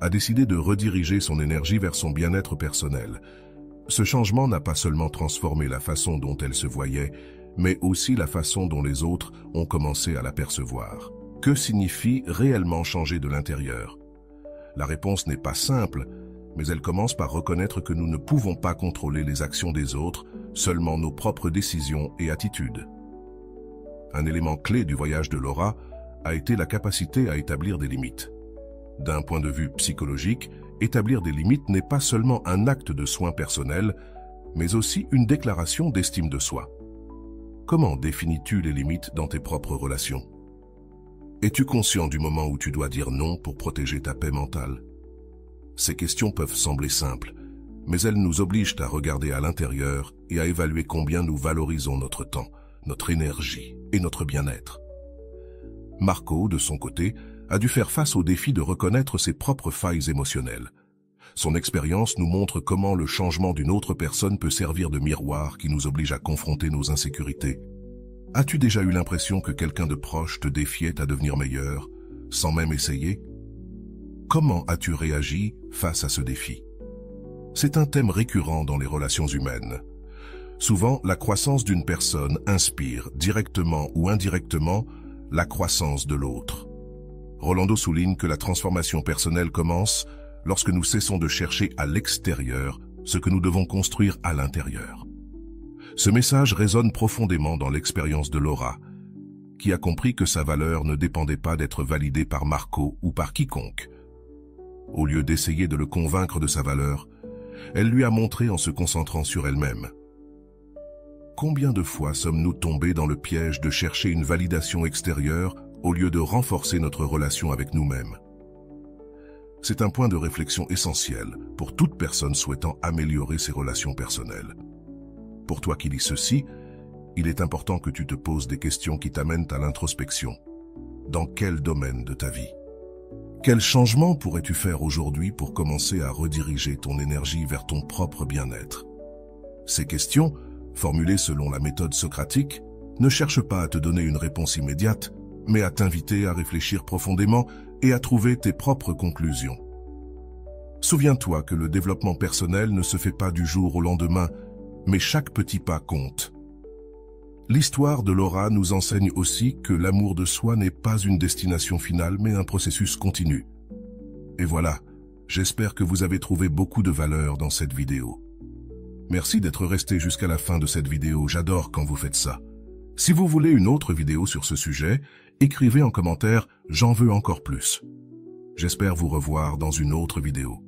a décidé de rediriger son énergie vers son bien-être personnel. Ce changement n'a pas seulement transformé la façon dont elle se voyait, mais aussi la façon dont les autres ont commencé à la percevoir. Que signifie réellement changer de l'intérieur? La réponse n'est pas simple, mais elle commence par reconnaître que nous ne pouvons pas contrôler les actions des autres, seulement nos propres décisions et attitudes. Un élément clé du voyage de Laura a été la capacité à établir des limites. D'un point de vue psychologique, établir des limites n'est pas seulement un acte de soin personnel, mais aussi une déclaration d'estime de soi. Comment définis-tu les limites dans tes propres relations? Es-tu conscient du moment où tu dois dire non pour protéger ta paix mentale? Ces questions peuvent sembler simples, mais elles nous obligent à regarder à l'intérieur et à évaluer combien nous valorisons notre temps, notre énergie et notre bien-être. Marco, de son côté, a dû faire face au défi de reconnaître ses propres failles émotionnelles. Son expérience nous montre comment le changement d'une autre personne peut servir de miroir qui nous oblige à confronter nos insécurités. As-tu déjà eu l'impression que quelqu'un de proche te défiait à devenir meilleur, sans même essayer? Comment as-tu réagi face à ce défi? C'est un thème récurrent dans les relations humaines. Souvent, la croissance d'une personne inspire, directement ou indirectement, la croissance de l'autre. Rolando souligne que la transformation personnelle commence lorsque nous cessons de chercher à l'extérieur ce que nous devons construire à l'intérieur. Ce message résonne profondément dans l'expérience de Laura, qui a compris que sa valeur ne dépendait pas d'être validée par Marco ou par quiconque. Au lieu d'essayer de le convaincre de sa valeur, elle lui a montré en se concentrant sur elle-même. Combien de fois sommes-nous tombés dans le piège de chercher une validation extérieure au lieu de renforcer notre relation avec nous-mêmes? C'est un point de réflexion essentiel pour toute personne souhaitant améliorer ses relations personnelles. Pour toi qui lis ceci, il est important que tu te poses des questions qui t'amènent à l'introspection. Dans quel domaine de ta vie? Quel changement pourrais-tu faire aujourd'hui pour commencer à rediriger ton énergie vers ton propre bien-être? Ces questions, formulées selon la méthode socratique, ne cherchent pas à te donner une réponse immédiate, mais à t'inviter à réfléchir profondément et à trouver tes propres conclusions. Souviens-toi que le développement personnel ne se fait pas du jour au lendemain, mais chaque petit pas compte. L'histoire de Laura nous enseigne aussi que l'amour de soi n'est pas une destination finale, mais un processus continu. Et voilà, j'espère que vous avez trouvé beaucoup de valeur dans cette vidéo. Merci d'être resté jusqu'à la fin de cette vidéo, j'adore quand vous faites ça. Si vous voulez une autre vidéo sur ce sujet, écrivez en commentaire « J'en veux encore plus ». J'espère vous revoir dans une autre vidéo.